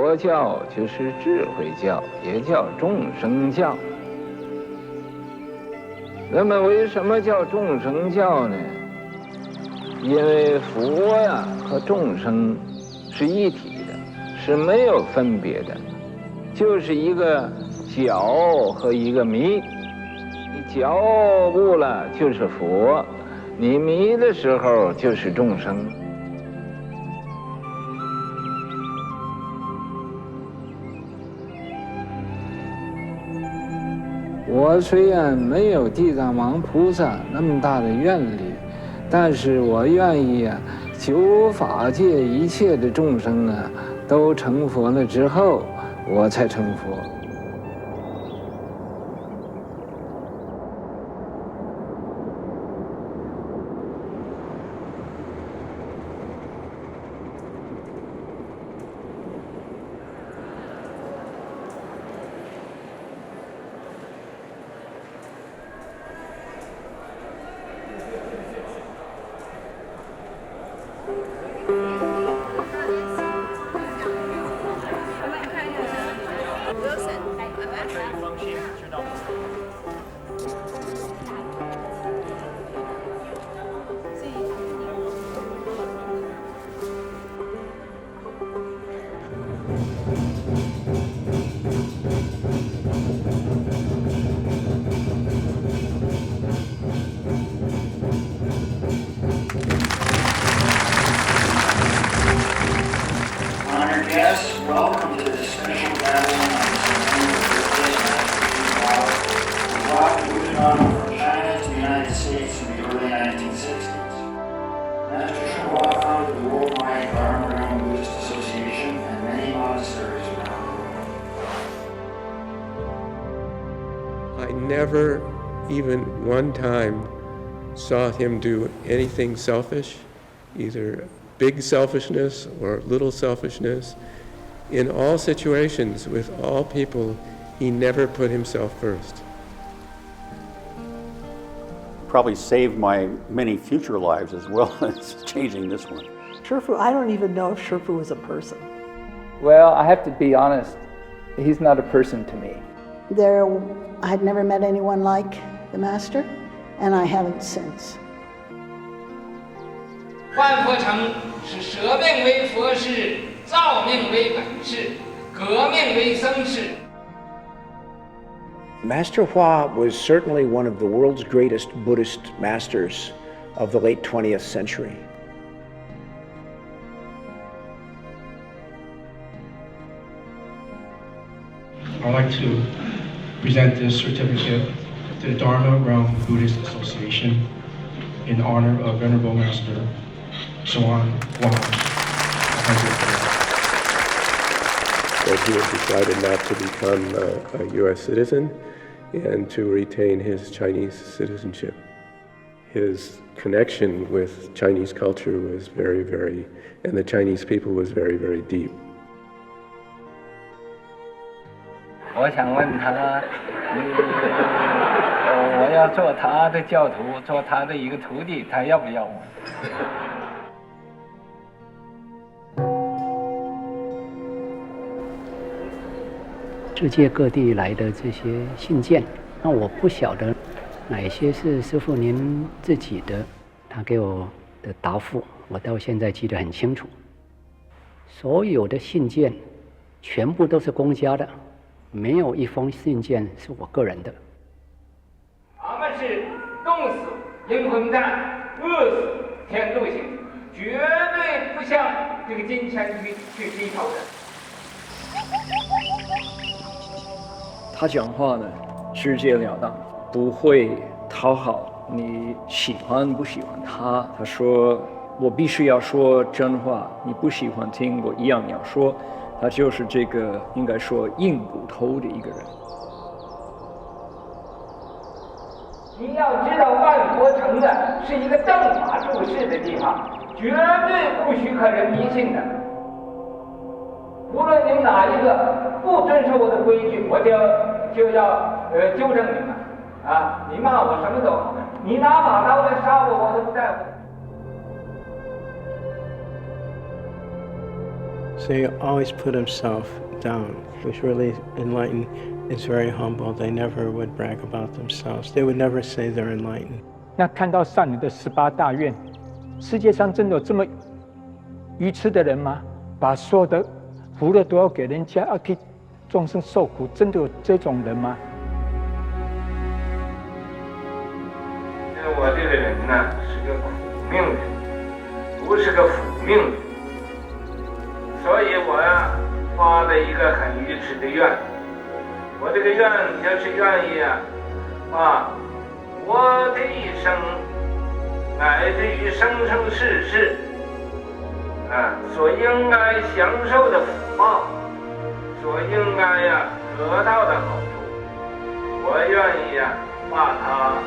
佛教就是智慧教，也叫众生教。那么为什么叫众生教呢？因为佛呀和众生是一体的，是没有分别的，就是一个觉和一个迷。你觉悟了就是佛，你迷的时候就是众生。我虽然没有地藏王菩萨那么大的愿力，但是我愿意求法界一切的众生都成佛了之后，我才成佛。Welcome to this special gathering on the Hsuan from China to the United States in the early 1960s. Master Hua founded the worldwide Dharma Buddhist Association and many monasteries around the world. I never even one time saw him do anything selfish, either big selfishness or little selfishness. In all situations, with all people, he never put himself first. Probably saved my many future lives as well as changing this one. Shifu, I don't even know if Shifu was a person. Well, I have to be honest, he's not a person to me. I'd never met anyone like the Master, and I haven't since. 万佛成是舍命为佛事，造命为本事，革命为僧事。 Master Hua was certainly one of the world's greatest Buddhist masters of the late 20th century. I'd like to present this certificate to the Dharma Realm Buddhist Association in honor of Venerable Master Hsuan. That he had decided not to become a U.S. citizen and to retain his Chinese citizenship. His connection with Chinese culture was very, and the Chinese people was very deep. 我想问他，我要做他的教徒，做他的一个徒弟，他要不要我？ 世界各地来的这些信件，那我不晓得哪些是师父您自己的，他给我的答复，我到现在记得很清楚。所有的信件全部都是公家的，没有一封信件是我个人的。他们是冻死、灵魂战、饿死、天路行，绝对不向这个金钱去低头的。 他讲话呢，直截了当，不会讨好你喜欢不喜欢他。他说我必须要说真话，你不喜欢听我一样要说。他就是这个应该说硬骨头的一个人。你要知道，万佛城的是一个正法注释的地方，绝对不许可人迷信的。 无论你们哪一个不遵守我的规矩，我就要纠正你们啊！你骂我什么都好，你拿把刀来杀我，我都不在乎。So he always put himself down. He was really enlightened. Is very humble. They never would brag about themselves. They would never say they're enlightened. 那看到上人的18大愿，世界上真的有这么愚痴的人吗？把所有的福乐都要给人家，要替众生受苦，真的有这种人吗？我这个人呢，是个苦命人，不是个福命人，所以我呀发了一个很愚痴的愿。我这个愿就是愿意我的一生乃至于生生世世所应该享受的福报，所应该得到的好处，我愿意把它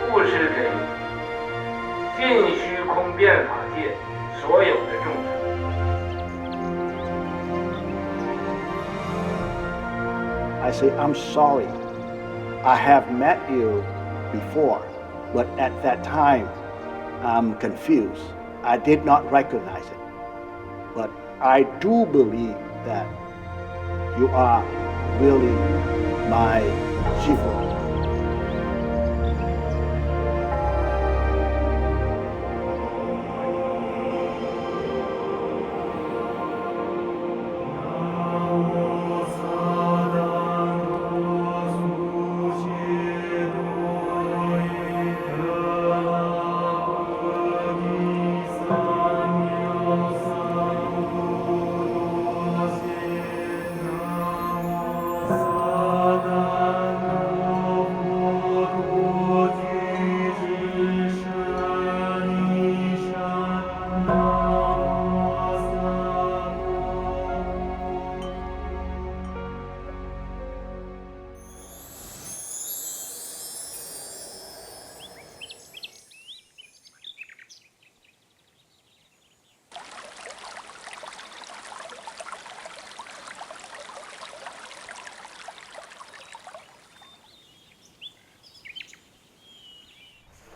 布施给尽虚空遍法界所有的众生。I say, I'm sorry. I have met you before, but at that time, I'm confused. I did not recognize it. But I do believe that you are really my Shifu.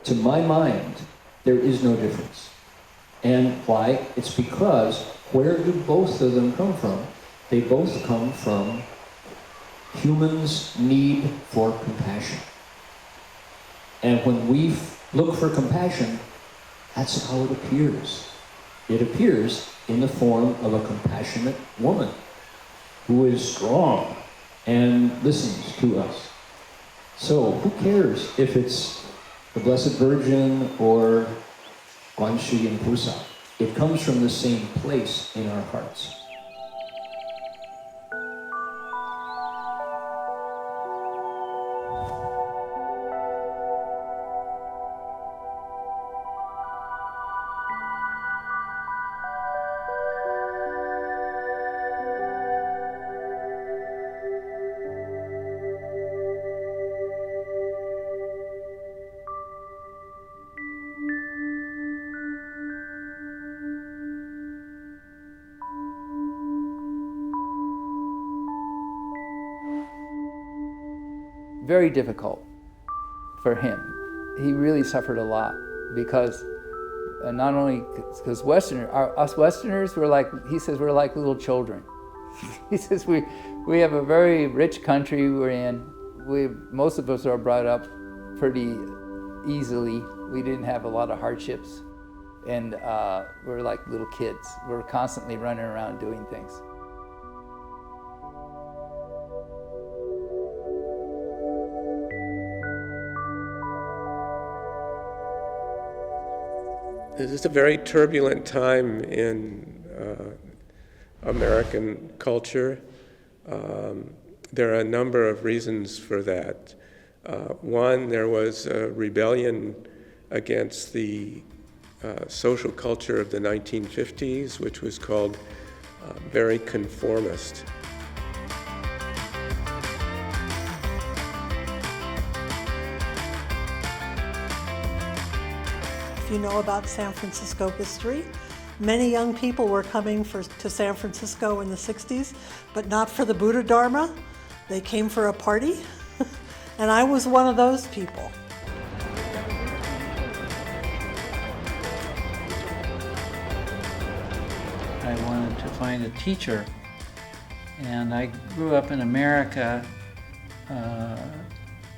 To my mind, there is no difference. And why? It's because where do both of them come from? They both come from humans' need for compassion. And when we look for compassion, that's how it appears. It appears in the form of a compassionate woman who is strong and listens to us. So who cares if it's the Blessed Virgin or Guan Shi and Pusa? It comes from the same place in our hearts. Very difficult for him. He really suffered a lot because not only because us Westerners were like, he says, we're like little children. He says we have a very rich country we're in. Most of us are brought up pretty easily. We didn't have a lot of hardships, and we're like little kids. We're constantly running around doing things. This is a very turbulent time in American culture. There are a number of reasons for that. One, there was a rebellion against the social culture of the 1950s, which was called very conformist. You know about San Francisco history. Many young people were coming to San Francisco in the 60s, but not for the Buddha Dharma. They came for a party, and I was one of those people. I wanted to find a teacher. And I grew up in America,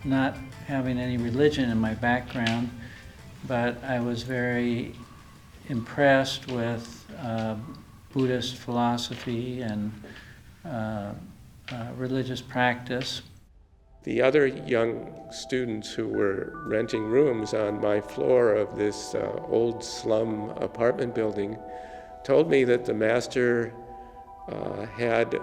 not having any religion in my background, but I was very impressed with Buddhist philosophy and religious practice. The other young students who were renting rooms on my floor of this old slum apartment building told me that the master had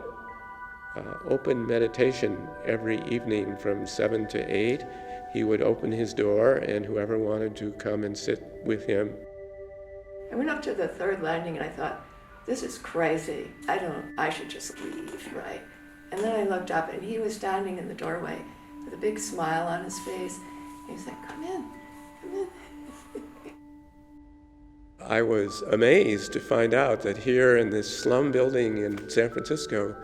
open meditation every evening from 7 to 8. He would open his door and whoever wanted to come and sit with him. I went up to the third landing and I thought, this is crazy. I should just leave, right? And then I looked up and he was standing in the doorway with a big smile on his face. He said, come in, come in. I was amazed to find out that here in this slum building in San Francisco,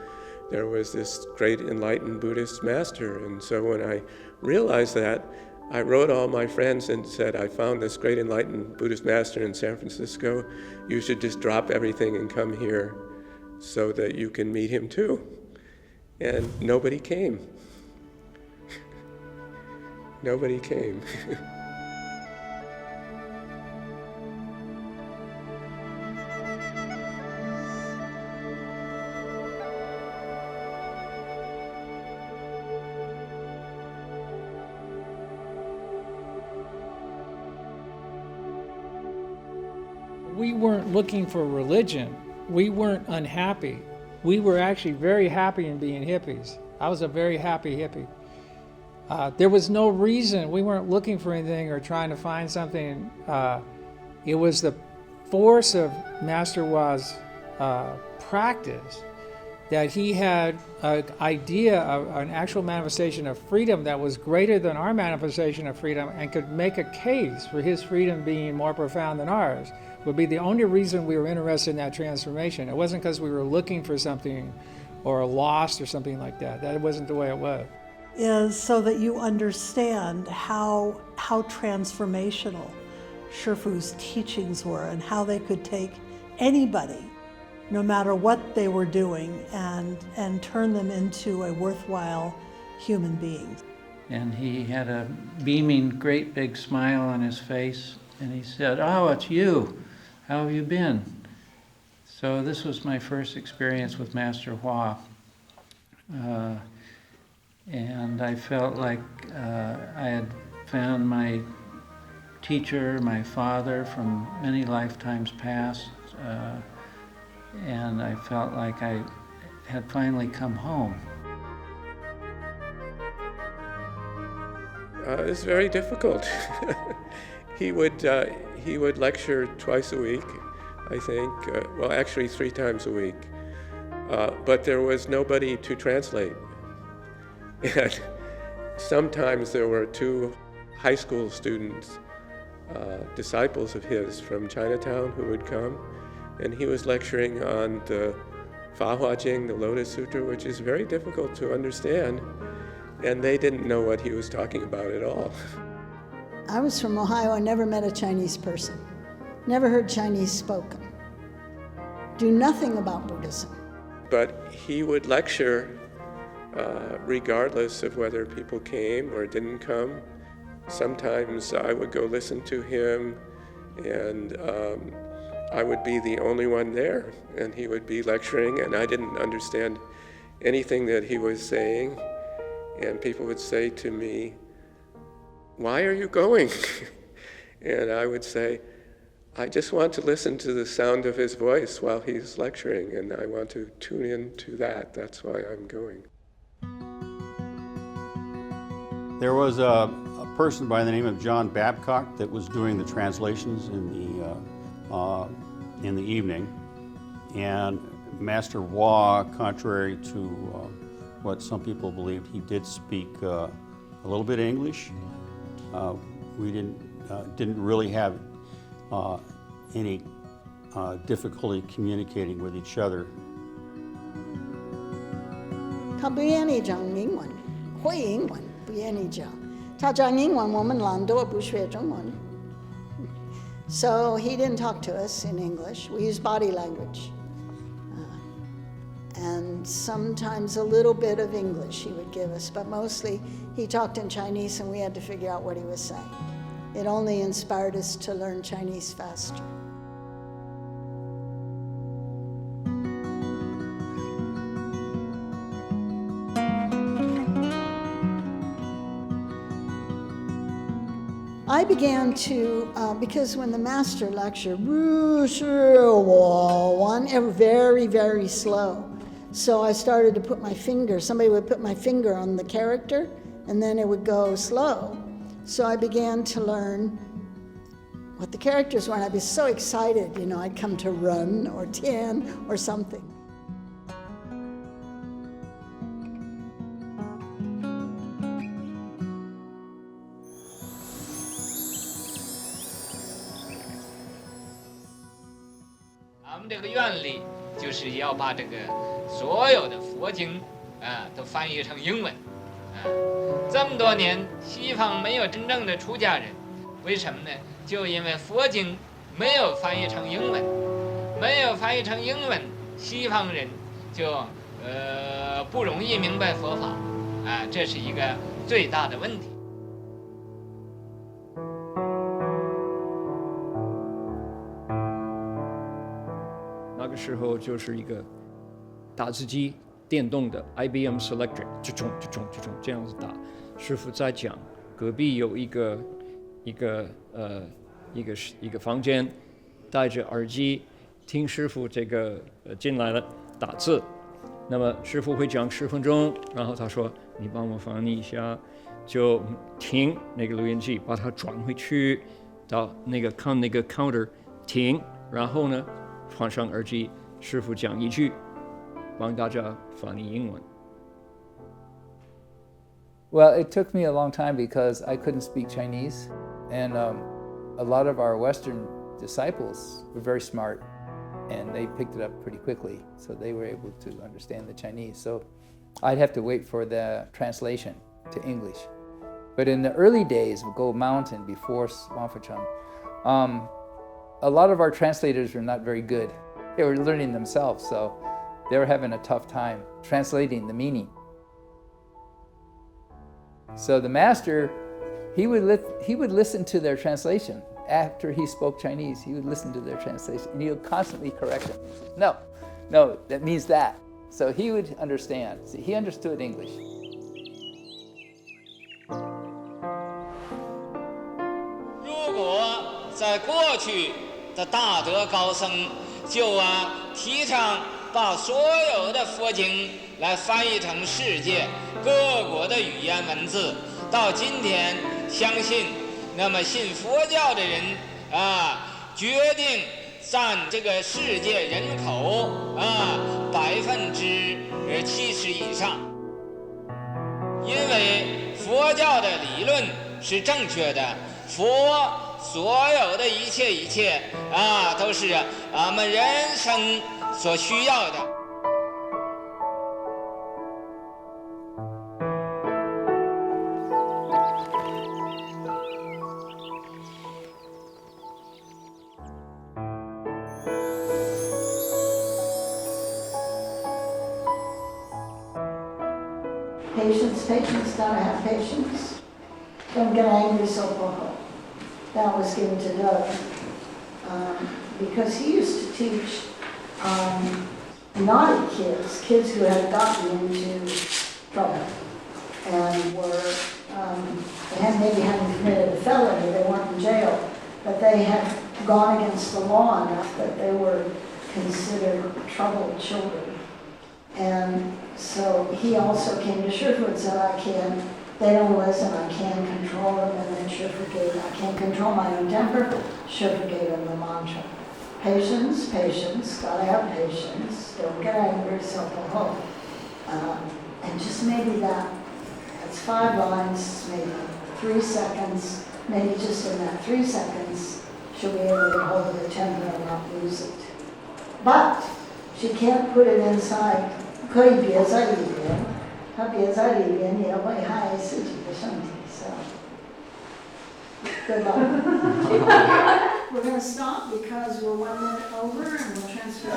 there was this great enlightened Buddhist master. And so when I realized that, I wrote all my friends and said, I found this great enlightened Buddhist master in San Francisco. You should just drop everything and come here so that you can meet him too. And nobody came. Nobody came. We weren't looking for religion. We weren't unhappy. We were actually very happy in being hippies. I was a very happy hippie. There was no reason. We weren't looking for anything or trying to find something. It was the force of Master Hua's practice that he had an idea of an actual manifestation of freedom that was greater than our manifestation of freedom and could make a case for his freedom being more profound than ours. Would be the only reason we were interested in that transformation. It wasn't because we were looking for something or lost or something like that. That wasn't the way it was. Is so that you understand how transformational Shifu's teachings were and how they could take anybody, no matter what they were doing, and turn them into a worthwhile human being. And he had a beaming, great big smile on his face, and he said, "Oh, it's you. How have you been?" So this was my first experience with Master Hua. And I felt like I had found my teacher, my father from many lifetimes past, and I felt like I had finally come home. It was very difficult. He would lecture twice a week, I think. Well, actually 3 times a week. But there was nobody to translate. And sometimes there were 2 high school students, disciples of his from Chinatown, who would come, and he was lecturing on the Fa Hua Jing, the Lotus Sutra, which is very difficult to understand, and they didn't know what he was talking about at all. I was from Ohio. I never met a Chinese person, never heard Chinese spoken, do nothing about Buddhism. But he would lecture regardless of whether people came or didn't come. Sometimes I would go listen to him, and I would be the only one there, and he would be lecturing, and I didn't understand anything that he was saying, and people would say to me, "Why are you going?" And I would say, "I just want to listen to the sound of his voice while he's lecturing, and I want to tune in to that. That's why I'm going." There was a person by the name of John Babcock that was doing the translations in the evening, and Master Hua, contrary to what some people believed, he did speak a little bit of English. We didn't really have any difficulty communicating with each other. 他不愿意讲英文，会英文，不愿意讲。他讲英文，我们懒惰不学中文。So he didn't talk to us in English. We used body language. and sometimes a little bit of English he would give us, but mostly he talked in Chinese and we had to figure out what he was saying. It only inspired us to learn Chinese faster. I began to, because when the master lectured, very, very slow. So I started to put my finger, somebody would put my finger on the character, and then it would go slow. So I began to learn what the characters were, and I'd be so excited, I'd come to run or tian or something.我们这个愿力就是要把这个所有的佛经都翻译成英文。这么多年西方没有真正的出家人，为什么呢？就因为佛经没有翻译成英文，没有翻译成英文，西方人就不容易明白佛法，这是一个最大的问题。那个时候就是一个打字机，电动的 IBM Selectric， 就冲这样子打。师父在讲，隔壁有一个房间，戴着耳机听师父这个进来了打字。那么师父会讲10分钟，然后他说：“你帮我翻译一下。”就停那个录音机，把它转回去到看那个 counter 停，然后呢换上耳机，师父讲一句，帮大家翻译英文。Well, it took me a long time because I couldn't speak Chinese, and a lot of our Western disciples were very smart, and they picked it up pretty quickly, so they were able to understand the Chinese. So I'd have to wait for the translation to English. But in the early days of Gold Mountain, before Wanfacheng, a lot of our translators were not very good. They were learning themselves, so they were having a tough time translating the meaning. So the master, he would listen to their translation. After he spoke Chinese, he would listen to their translation, and he would constantly correct them. No, that means that. So he would understand. See, he understood English. 如果在过去的大德高僧就提倡把所有的佛经来翻译成世界各国的语言文字，到今天相信那么信佛教的人决定占这个世界人口70%以上，因为佛教的理论是正确的，佛所有的一切都是我们人生所需要的。Patience, gotta have patience. Don't get angry so quickly. That was given to Doug. Because he used to teach naughty kids who had gotten into trouble and were, maybe hadn't committed a felony, they weren't in jail, but they had gone against the law enough that they were considered troubled children. And so he also came to Shifu and said, they don't listen, I can't control them. And then Shifu gave, I can't control my own temper. Shifu gave him the mantra. Patience, gotta have patience. Don't get angry, self-hope. And just maybe that's 5 lines, maybe 3 seconds, maybe just in that 3 seconds, she'll be able to hold her temper and not lose it. But she can't put it inside. 可以别在里边，他别在里边也会害自己的身体，对吧？ We're going to stop because we're 1 minute over and we'll transfer.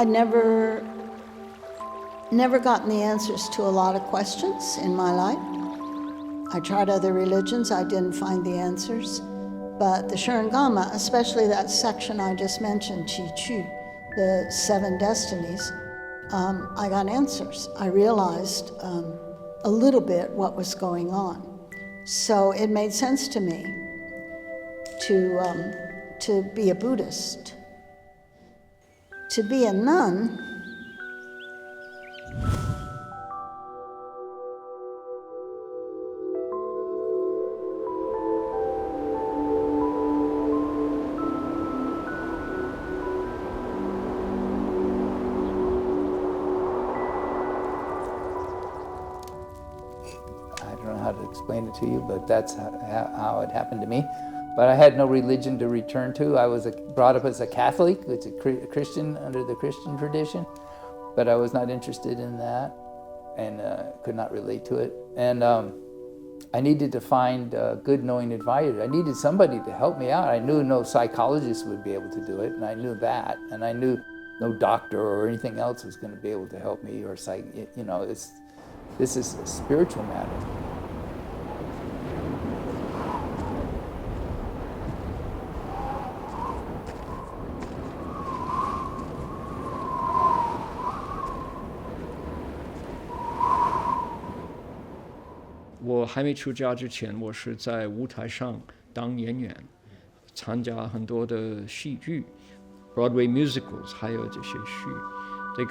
I never gotten the answers to a lot of questions in my life. I tried other religions, I didn't find the answers. But the Shurangama, especially that section I just mentioned, Qi Chu, the 7 destinies, I got answers. I realized a little bit what was going on. So it made sense to me to be a Buddhist. To be a nun, explain it to you, but that's how it happened to me. But I had no religion to return to. I was brought up as a Catholic, it's a Christian under the Christian tradition, but I was not interested in that and could not relate to it. And I needed to find good knowing advisors. I needed somebody to help me out. I knew no psychologist would be able to do it, and I knew that. And I knew no doctor or anything else was going to be able to help me, or this is a spiritual matter.我还没出家之前，我是在舞台上当演员，参加很多的戏剧 ，Broadway musicals， 还有这些剧，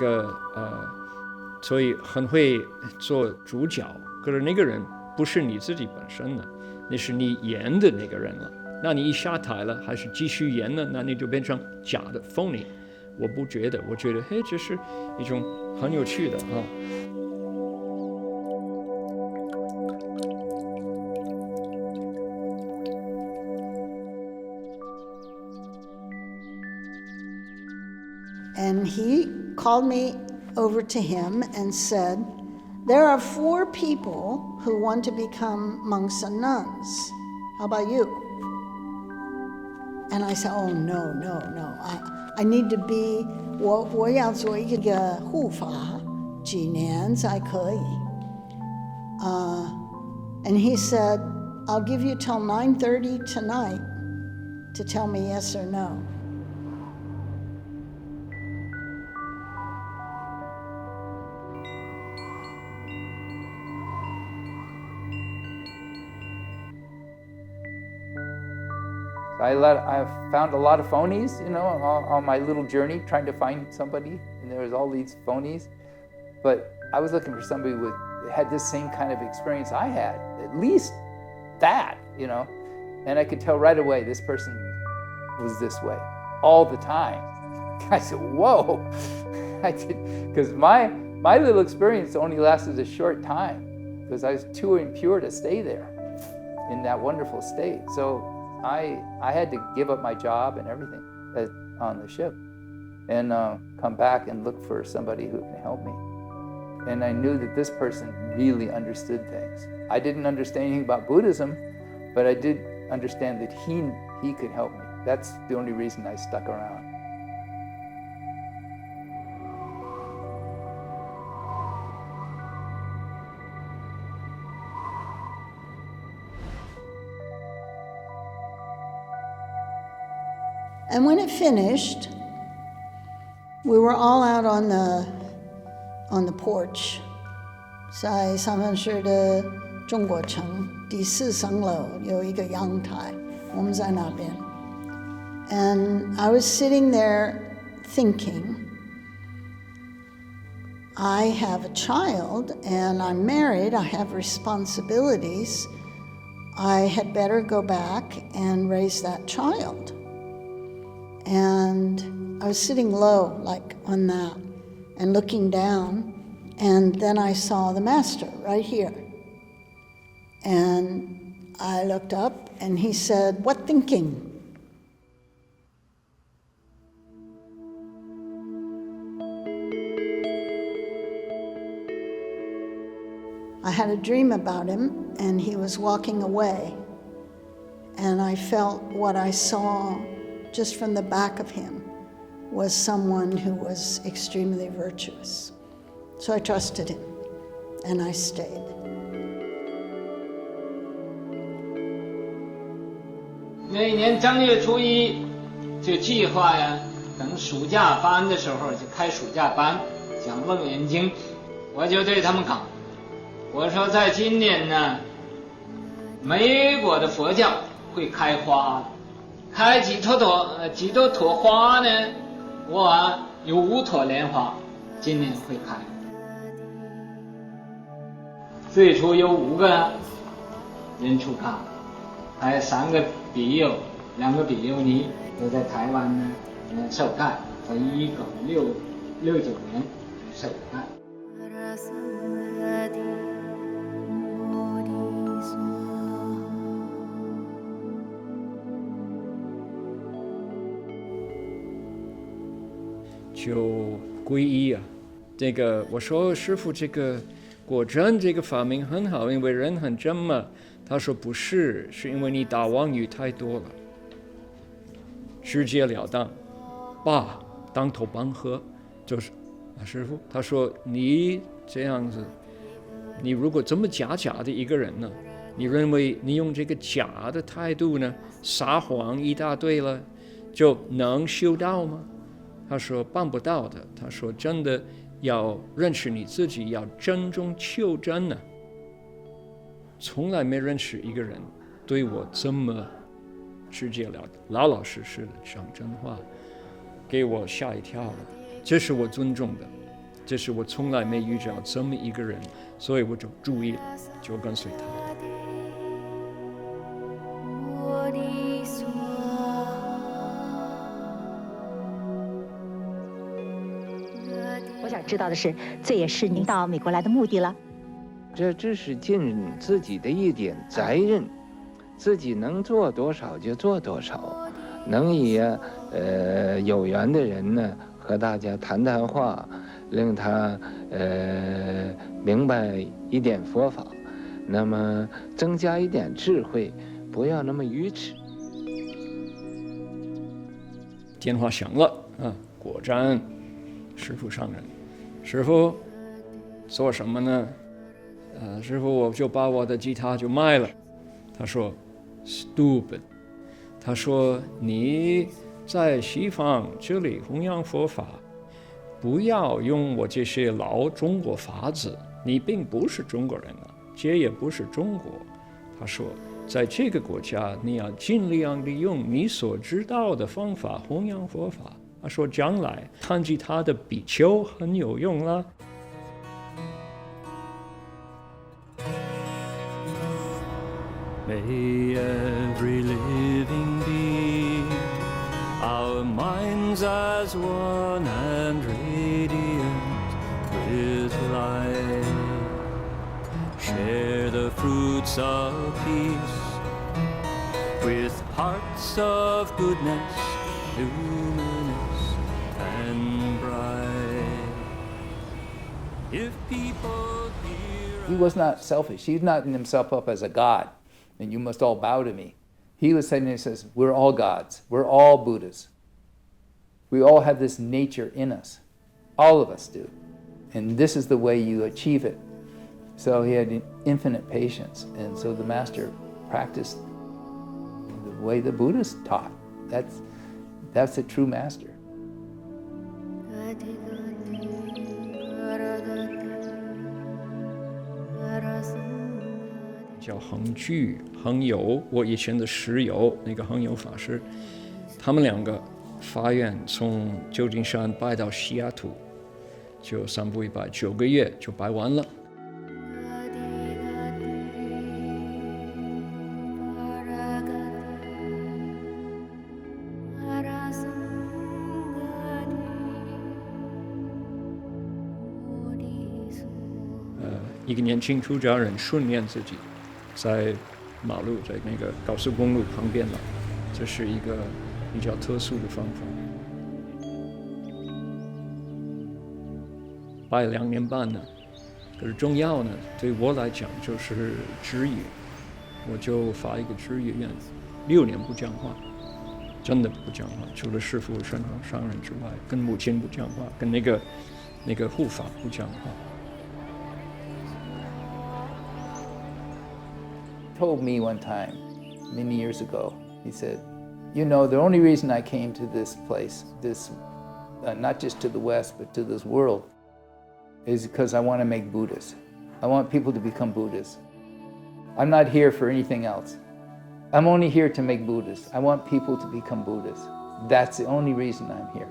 所以很会做主角。可是那个人不是你自己本身的，那是你演的那个人了。那你一下台了，还是继续演呢？那你就变成假的 phony。我不觉得，我觉得这是一种很有趣的啊。And he called me over to him and said, there are 4 people who want to become monks and nuns. How about you? And I said, oh, no. I need to be, 我要做一个护法，几年才可以。And he said, I'll give you till 9:30 tonight to tell me yes or no. I found a lot of phonies, on my little journey, trying to find somebody, and there was all these phonies. But I was looking for somebody who had this same kind of experience I had, at least that, And I could tell right away this person was this way, all the time. I said, whoa, because my little experience only lasted a short time, because I was too impure to stay there in that wonderful state. So I had to give up my job and everything on the ship and come back and look for somebody who can help me. And I knew that this person really understood things. I didn't understand anything about Buddhism, but I did understand that he could help me. That's the only reason I stuck around. And when it finished, we were all out on the porch. 在三藩市的中国城第4层楼有一个阳台，我们在那边。And I was sitting there thinking, I have a child and I'm married, I have responsibilities. I had better go back and raise that child. And I was sitting low, like on that, and looking down, and then I saw the Master right here. And I looked up, and he said, what thinking? I had a dream about him, and he was walking away, and I felt what I saw just from the back of him was someone who was extremely virtuous. So I trusted him, and I stayed. 每年正月初一就计划呀，等暑假班的时候就开暑假班，讲《楞严经》。我就对他们讲，我说在今年呢，美国的佛教会开花，开几多朵花呢？我有5朵莲花，今年会开。最初有5个人出卡，还有3个比丘，2个比丘尼都在台湾呢受盖，在1969年受盖。就皈依啊，这个我说师父，这个果真这个法名很好，因为人很真嘛。他说不是，是因为你打妄语太多了，直截了当，当头棒喝，就是师父他说你这样子，你如果这么假的一个人呢，你认为你用这个假的态度呢，撒谎一大堆了，就能修道吗？他说办不到的。他说真的要认识你自己，要真中求真呢。从来没认识一个人对我这么直截了当、老实的讲真话，给我吓一跳了。这是我尊重的，这是我从来没遇到这么一个人，所以我就注意了，就跟随他。我想知道的是，这也是您到美国来的目的了。这只是尽自己的一点责任，自己能做多少就做多少，能以有缘的人呢和大家谈谈话，令他明白一点佛法，那么增加一点智慧，不要那么愚痴。电话响了啊，果真师父上人。师父做什么呢？师父我就把我的吉他就卖了。他说 stupid， 他说你在西方这里弘扬佛法，不要用我这些老中国法子，你并不是中国人啊，这也不是中国。他说在这个国家你要尽量利用你所知道的方法弘扬佛法。他说将来弹吉他的比丘很有用了。May every living be our minds as one and radiant with light. Share the fruits of peace with hearts of goodness, luminous and bright. If people hear He was not selfish. He's not in himself up as a god, and you must all bow to me. He was saying, he says, we're all gods. We're all Buddhas. We all have this nature in us. All of us do. And this is the way you achieve it. So he had infinite patience. And so the master practiced the way the Buddhists taught. That's a true master. 叫恒具、恒有，我以前的师友那个恒有法师，他们2个发愿从旧金山拜到西雅图，就3步1拜，9个月就拜完了。一个年轻出家人训练自己，在马路在那个高速公路旁边了，这是一个比较特殊的方法。拜2年半呢，可是重要呢，对我来讲就是知语，我就发一个知语愿，6年不讲话，真的不讲话，除了师父宣化上人之外，跟母亲不讲话，跟那个护法不讲话。Told me one time, many years ago, he said, "You know, the only reason I came to this place, not just to the West, but to this world, is because I want to make Buddhists. I want people to become Buddhists. I'm not here for anything else. I'm only here to make Buddhists. I want people to become Buddhists. That's the only reason I'm here."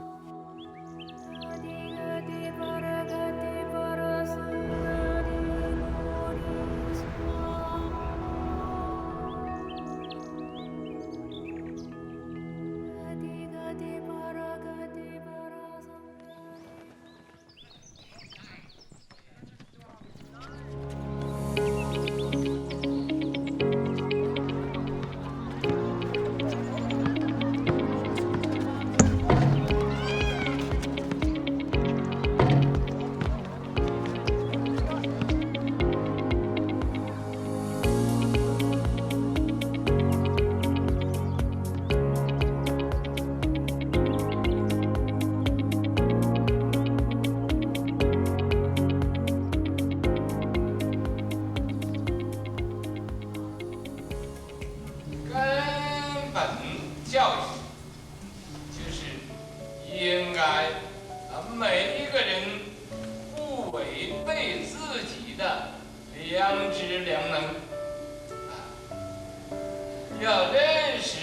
要认识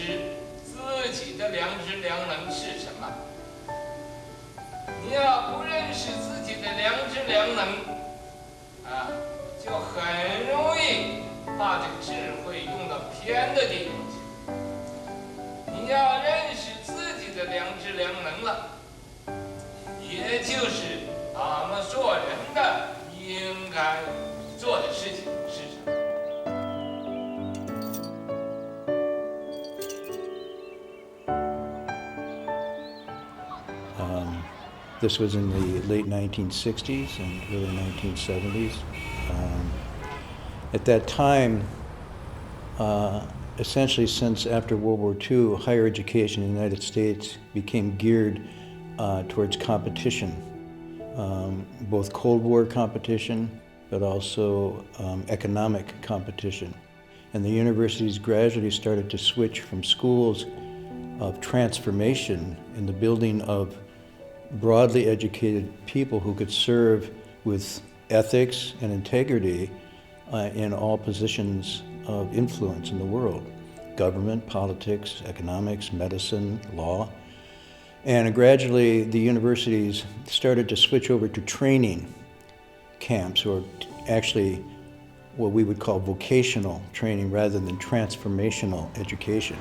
自己的良知良能是什么。你要不认识自己的良知良能，就很容易把这个智慧用到偏的地方去。你要认识自己的良知良能了，也就是咱们做人的应该做的事情是什么。This was in the late 1960s and early 1970s. At that time, essentially since after World War II, higher education in the United States became geared towards competition, both Cold War competition, but also economic competition. And the universities gradually started to switch from schools of transformation in the building of broadly educated people who could serve with ethics and integrity in all positions of influence in the world: government, politics, economics, medicine, law. And gradually the universities started to switch over to training camps, or actually what we would call vocational training rather than transformational education.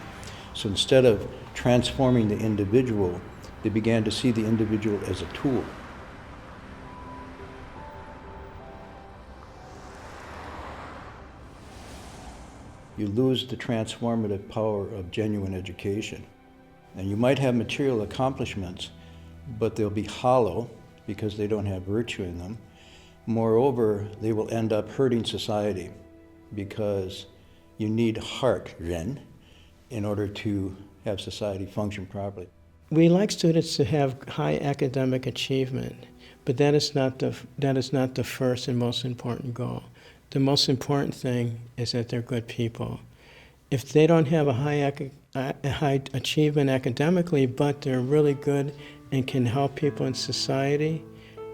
So instead of transforming the individual, they began to see the individual as a tool. You lose the transformative power of genuine education. And you might have material accomplishments, but they'll be hollow because they don't have virtue in them. Moreover, they will end up hurting society because you need heart, Ren, in order to have society function properly. We like students to have high academic achievement, but that is not the first and most important goal. The most important thing is that they're good people. If they don't have a high achievement academically, but they're really good and can help people in society,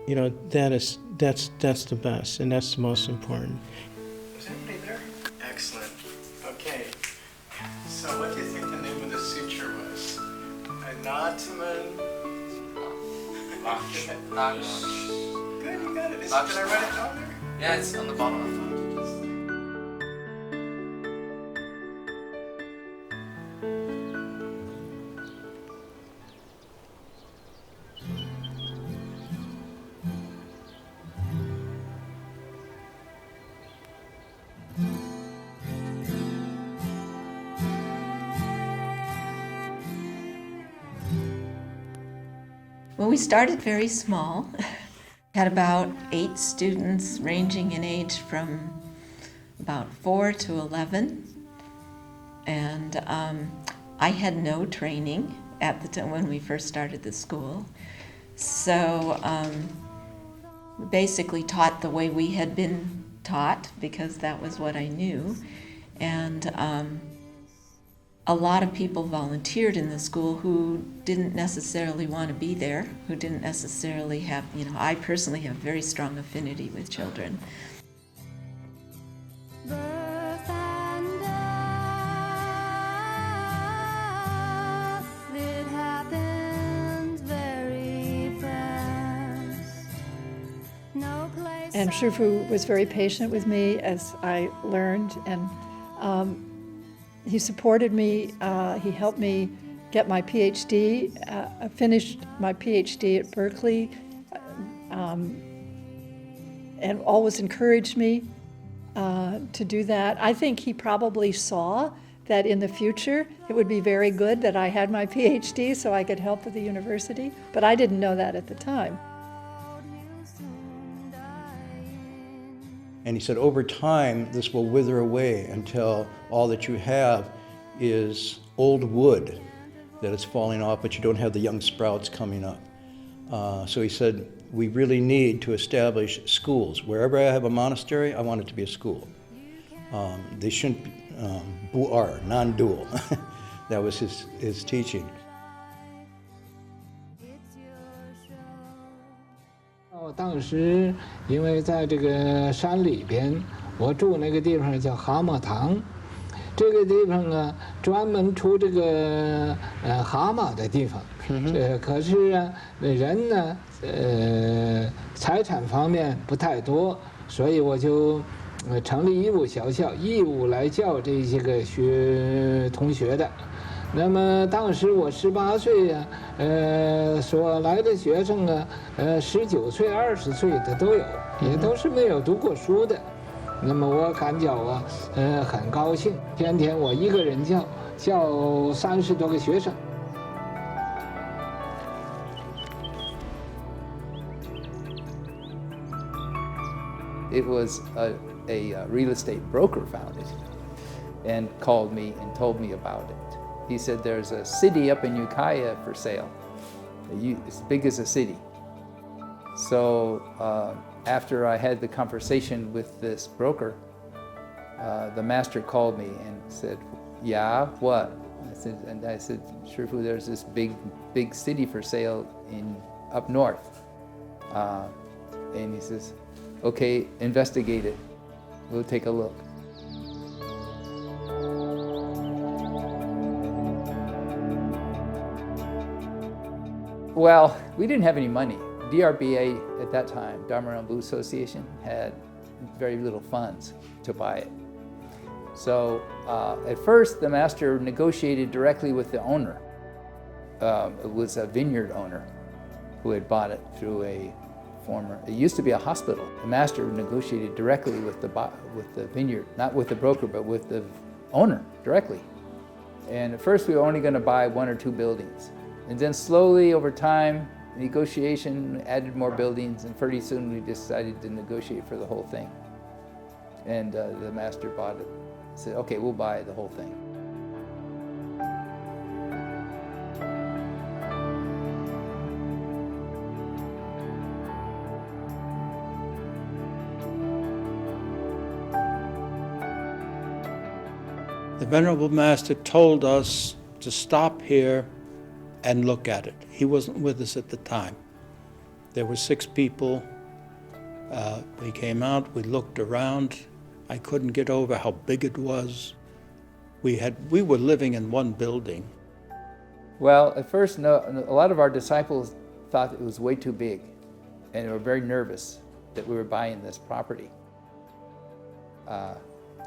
that's the best, and that's the most important. Is anybody there? Excellent. Okay. So what do you think the name of the sutra was? Anataman. Good, you got it. Did I write it down there? Yeah, it's on the bottom of the phone. Well, we started very small. Had about 8 students ranging in age from about 4 to 11. And I had no training at the time when we first started the school. So basically taught the way we had been taught, because that was what I knew. And a lot of people volunteered in the school who didn't necessarily want to be there, who didn't necessarily have, I personally have very strong affinity with children. And Shifu was very patient with me as I learned, and he supported me. He helped me get my PhD. I finished my PhD at Berkeley, and always encouraged me to do that. I think he probably saw that in the future it would be very good that I had my PhD so I could help with the university, but I didn't know that at the time. And he said, over time, this will wither away until all that you have is old wood that is falling off, but you don't have the young sprouts coming up. So he said, we really need to establish schools. Wherever I have a monastery, I want it to be a school. They shouldn't be bu'ar, non-dual. That was his teaching. 当时因为在这个山里边，我住那个地方叫蛤蟆塘，这个地方啊专门出这个蛤蟆的地方。可是啊人呢财产方面不太多，所以我就成立义务学校，义务来教这些个同学的。那么当时我18岁呀，所来的学生啊，19岁、20岁的都有，也都是没有读过书的。那么我感觉啊，很高兴，天天我一个人教30多个学生。It was a real estate broker found it and called me and told me about it. He said there's a city up in Ukiah for sale. It's as big as a city. So after I had the conversation with this broker, the master called me and said, "Yeah, what?" I said, "Shifu, there's this big city for sale up north." And he says, "Okay, investigate it. We'll take a look." Well, we didn't have any money. DRBA at that time, Dharma and Buddhist Association, had very little funds to buy it. So at first, the master negotiated directly with the owner. It was a vineyard owner who had bought it through it used to be a hospital. The master negotiated directly with the vineyard, not with the broker, but with the owner directly. And at first, we were only going to buy 1 or 2 buildings. And then slowly over time, negotiation added more buildings, and pretty soon we decided to negotiate for the whole thing. And the master bought it. Said, "Okay, we'll buy the whole thing." The Venerable Master told us to stop here and look at it. He wasn't with us at the time. There were 6 people. We came out, we looked around. I couldn't get over how big it was. We were living in one building. Well, at first, a lot of our disciples thought it was way too big, and they were very nervous that we were buying this property.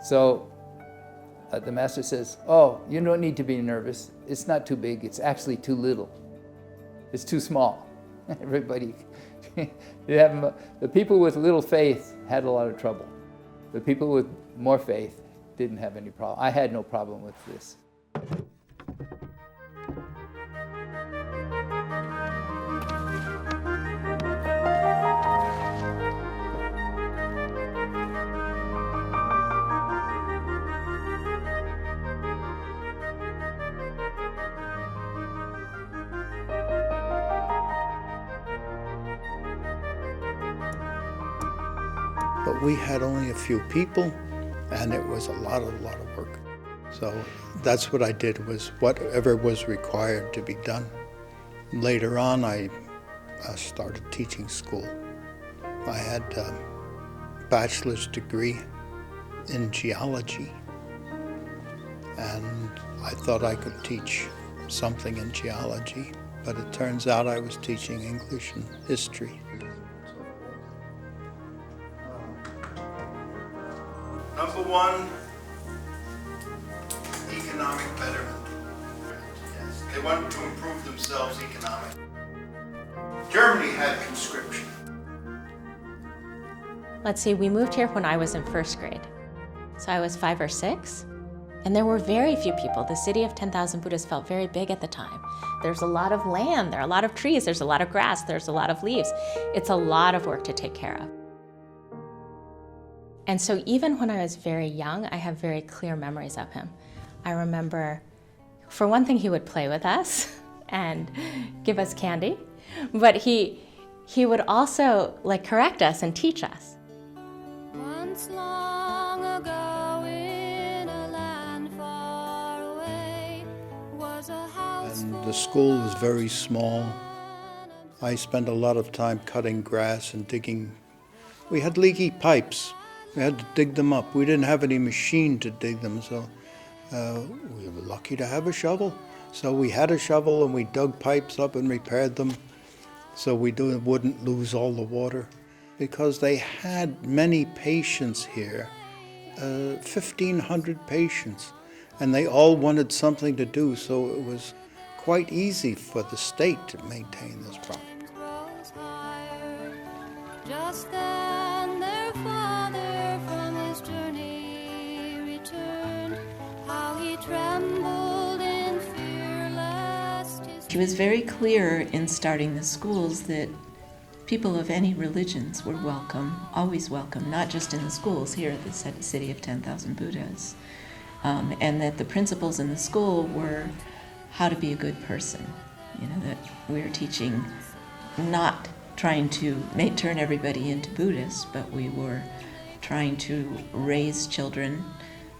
So the master says, "Oh, you don't need to be nervous. It's not too big. It's actually too little. It's too small." Everybody, the people with little faith had a lot of trouble. The people with more faith didn't have any problem. I had no problem with this. but we had only a few people, and it was a lot of work. So that's what I did, was whatever was required to be done. Later on, I started teaching school. I had a bachelor's degree in geology, and I thought I could teach something in geology, but it turns out I was teaching English and history. Number one, economic betterment. Yes, they wanted to improve themselves economically. Germany had conscription. Let's see, we moved here when I was in first grade. So I was 5 or 6, and there were very few people. The city of 10,000 Buddhas felt very big at the time. There's a lot of land, there are a lot of trees, there's a lot of grass, there's a lot of leaves. It's a lot of work to take care of. And so even when I was very young, I have very clear memories of him. I remember, for one thing, he would play with us and give us candy, but he would also correct us and teach us. Once long ago in a land far away was a house. And the school was very small. I spent a lot of time cutting grass and digging. We had leaky pipes. We had to dig them up. We didn't have any machine to dig them, so we were lucky to have a shovel. So we had a shovel and we dug pipes up and repaired them so we wouldn't lose all the water. Because they had many patients here, 1,500 patients, and they all wanted something to do, so it was quite easy for the state to maintain this problem. Just then their father from his journey returned, how he trembled in fear lest his... He was very clear in starting the schools that people of any religions were welcome, always welcome, not just in the schools here at the city of 10,000 Buddhas, and that the principles in the school were how to be a good person. You know, that we were teaching, not trying to turn everybody into Buddhists, but we were trying to raise children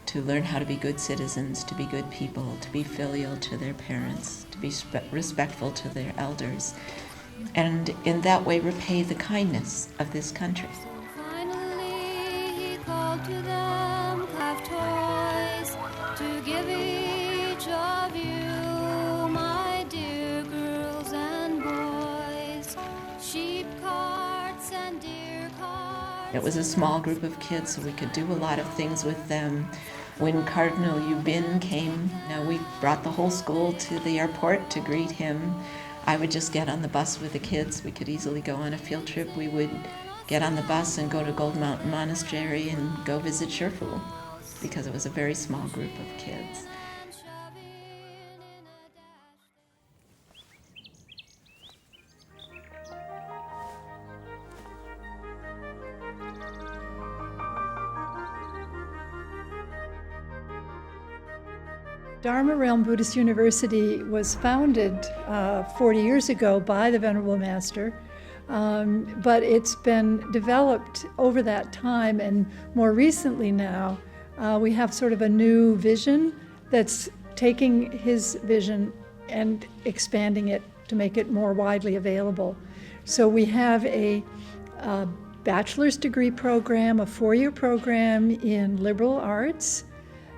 to learn how to be good citizens, to be good people, to be filial to their parents, to be respectful to their elders, and in that way repay the kindness of this country. Finally he called to them, have toys to give each of you, my dear girls and boys, sheep carts and deer carts. It was a small group of kids, so we could do a lot of things with them. When Cardinal Yubin came, we brought the whole school to the airport to greet him. I would just get on the bus with the kids. We could easily go on a field trip. We would get on the bus and go to Gold Mountain Monastery and go visit Shifu, because it was a very small group of kids. Dharma Realm Buddhist University was founded 40 years ago by the Venerable Master, but it's been developed over that time, and more recently now we have sort of a new vision that's taking his vision and expanding it to make it more widely available. So we have a bachelor's degree program, a 4-year program in liberal arts,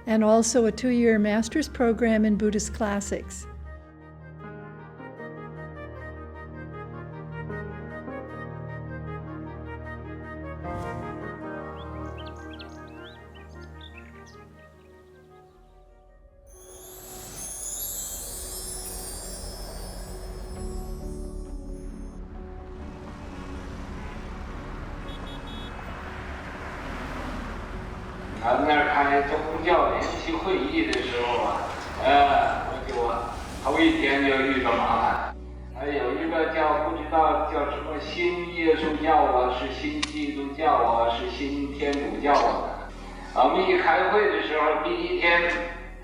and also a 2-year master's program in Buddhist classics.咱们那儿开宗教联席会议的时候啊，我头一天就遇到麻烦。有一个叫不知道叫什么新耶稣教啊，是新基督教啊，是新天主教啊。我们一开会的时候，第一天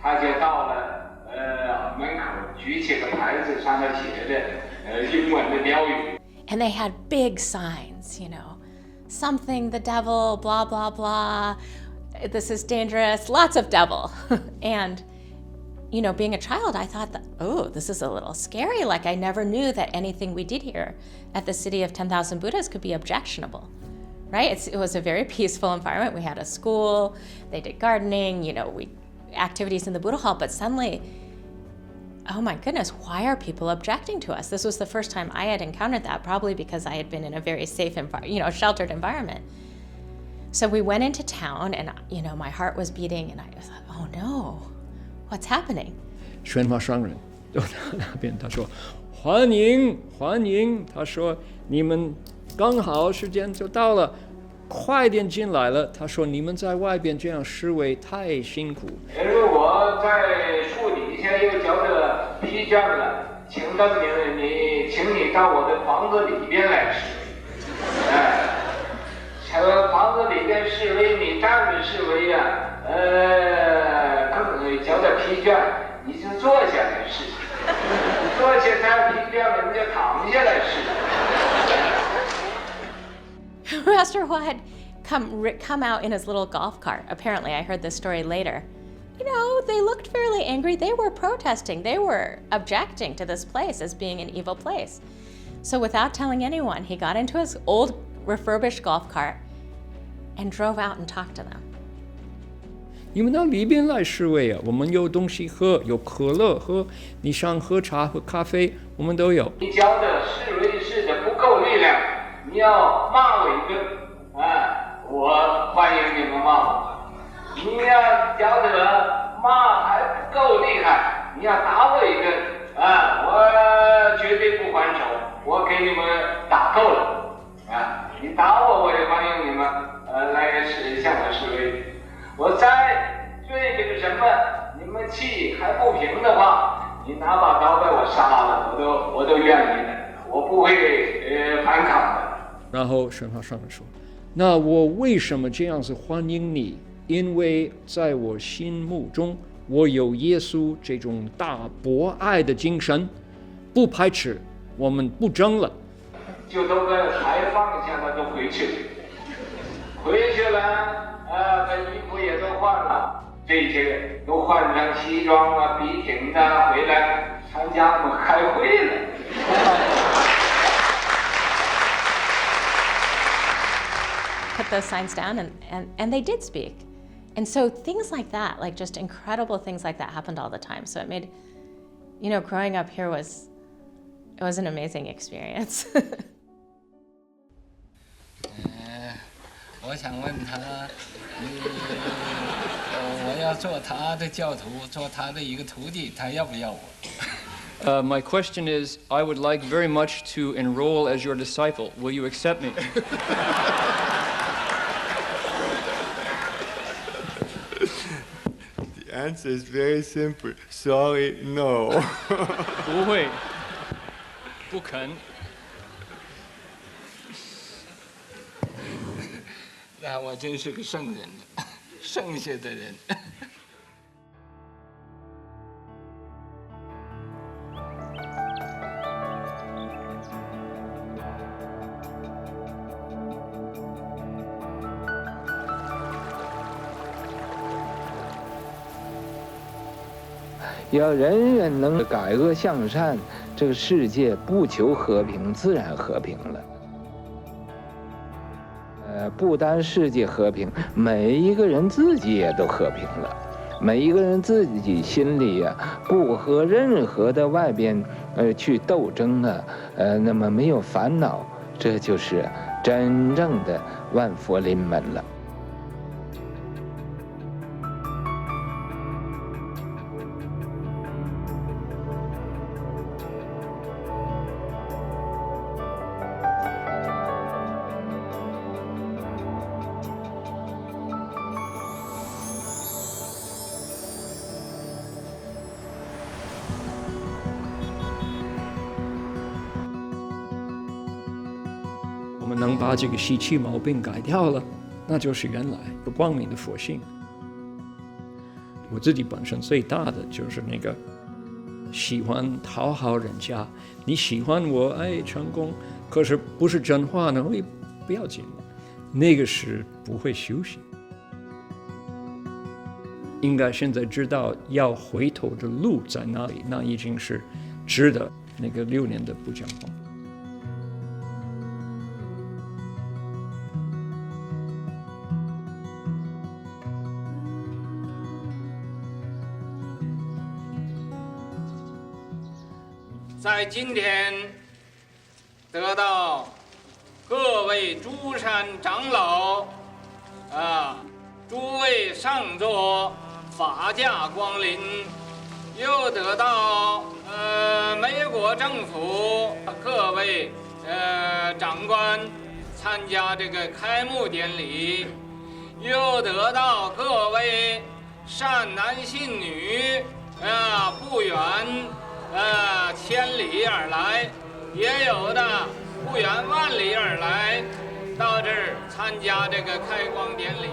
他就到了门口，举起个牌子，上面写着英文的标语。And they had big signs, something, the devil, blah, blah, blah. This is dangerous, lots of devil. And, being a child, I thought that, oh, this is a little scary. Like I never knew that anything we did here at the City of 10,000 Buddhas could be objectionable, right? It was a very peaceful environment. We had a school, they did gardening, activities in the Buddha hall, but suddenly, oh my goodness, why are people objecting to us? This was the first time I had encountered that, probably because I had been in a very safe, sheltered environment. So we went into town and, my heart was beating and I was like, oh no, what's happening? 宣化上人到那边，他说欢迎欢迎，他说你们刚好时间就到了，快点进来了。他说你们在外边这样示威太辛苦。因为我在树底下又交着批卷了，请你到我的房子里边来示威。房子里边示威，你站着示威呀，交着批卷，你就坐下来示。坐下在批卷了，你就躺下来示。Master Hua had come out in his little golf cart. Apparently, I heard this story later. They looked fairly angry. They were protesting. They were objecting to this place as being an evil place. So without telling anyone, he got into his old refurbished golf cart and drove out and talked to them. 你们到里边来示威啊！我们有东西喝，有可乐喝，你想喝茶喝咖啡，我们都有。你教的示威式的不够力量，你要骂我一顿，我欢迎你们骂我。你要教的骂还不够厉害，你要打我一顿，我绝对不还手，我给你们打够了，你打我，我也欢迎你们，来向我示威。我再对这个什么，你们气还不平的话，你拿把刀把我杀了，我都愿意的，我不会反抗的。然后宣化上人说：“那我为什么这样子欢迎你？因为在我心目中，我有耶稣这种大博爱的精神，不排斥，我们不争了。”就都把牌放下了，都回去了。把衣服也都换了，这些都换上西装啊、笔挺的，回来参加我们开会了。Put those signs down and they did speak. And so things like that, like just incredible things like that happened all the time. So it made, growing up here was an amazing experience. 我想问他，我要做他的教徒，做他的一个徒弟，他要不要我？My question is, I would like very much to enroll as your disciple. Will you accept me? The answer is very simple. Sorry, no. 不会，不肯。那我真是个圣人，剩下的人。要人人能改恶向善，这个世界不求和平，自然和平了。不单世界和平，每一个人自己也都和平了。每一个人自己心里不和任何的外边去斗争那么没有烦恼，这就是真正的万佛临门了。我们能把这个习气毛病改掉了，那就是原来有光明的佛性。我自己本身最大的就是那个喜欢讨好人家，你喜欢我，成功，可是不是真话呢，不要紧。那个是不会修行。应该现在知道要回头的路在哪里，那已经是值得那个6年的不讲话。在今天得到各位诸山长老诸位上座法驾光临，又得到美国政府各位长官参加这个开幕典礼，又得到各位善男信女不远千里而来，也有的不远万里而来，到这儿参加这个开光典礼。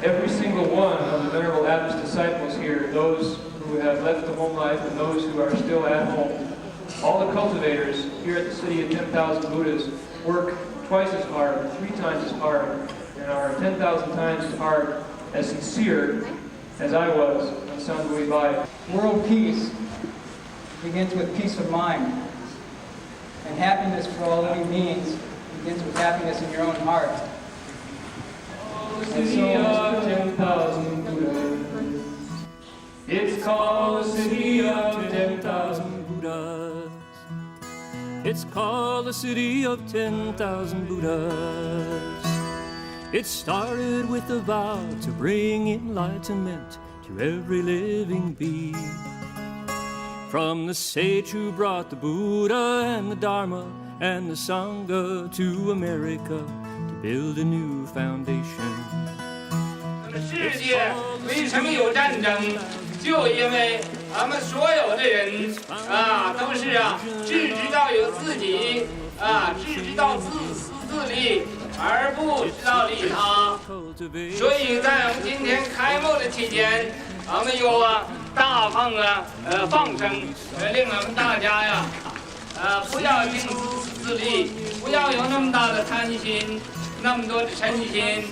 Every single one of the Venerable Abbott's disciples here, those who have left the home life and those who are still at home, all the cultivators here at the City of 10,000 Buddhas work twice as hard, 3 times as hard, and are 10,000 times as hard, as sincere as I was on Sangui Bai. World peace begins with peace of mind. And happiness for all living beings begins with happiness in your own heart. The city of 10,000 Buddhas. It's called the city of 10,000 Buddhas. It's called the city of 10,000 Buddhas. It started with a vow to bring enlightenment to every living being. From the sage who brought the Buddha and the Dharma and the Sangha to America to build a new foundation. 世界为什么有战争？就因为咱们所有的人都是只知道有自己只知道自私自利，而不知道利他。所以在我们今天开幕的期间，我们有大放放生，令我们大家不要净自私自利，不要有那么大的贪心，那么多的嗔心。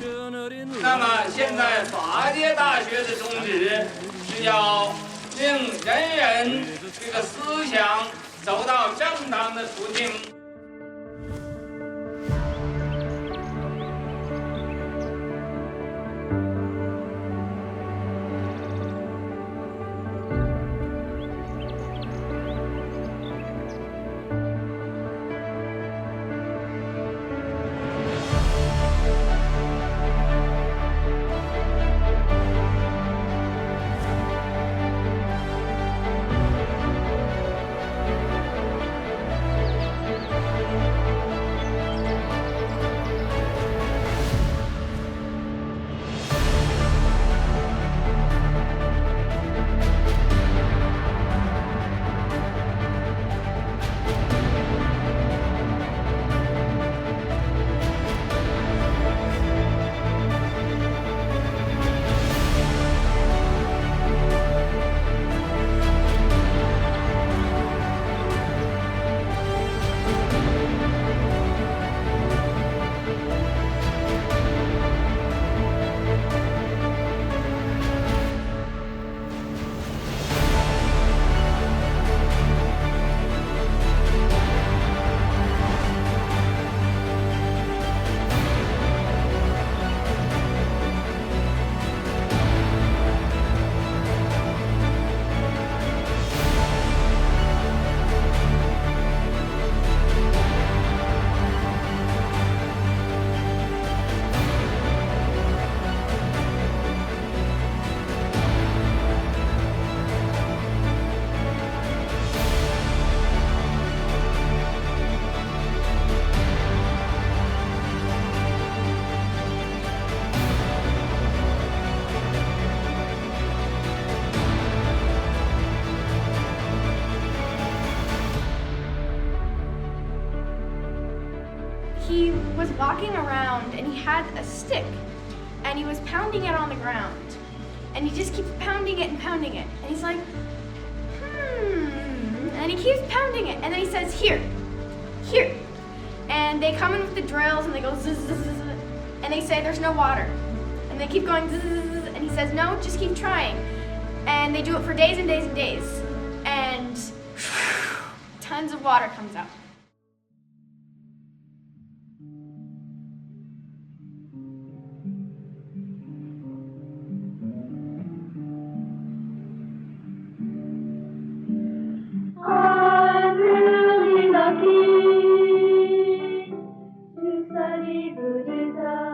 那么现在法界大学的宗旨是要令人人这个思想走到正当的途径。He was walking around and he had a stick and he was pounding it on the ground. And he just keeps pounding it and pounding it. And he's like, then he keeps pounding it, and then he says, here, here. And they come in with the drills, and they go zzz, zzz, zzz, and they say, there's no water. And they keep going zzz, zzz, zzz, and he says, no, just keep trying. And they do it for days and days and days. And tons of water comes out. I'm really lucky to study Buddhism.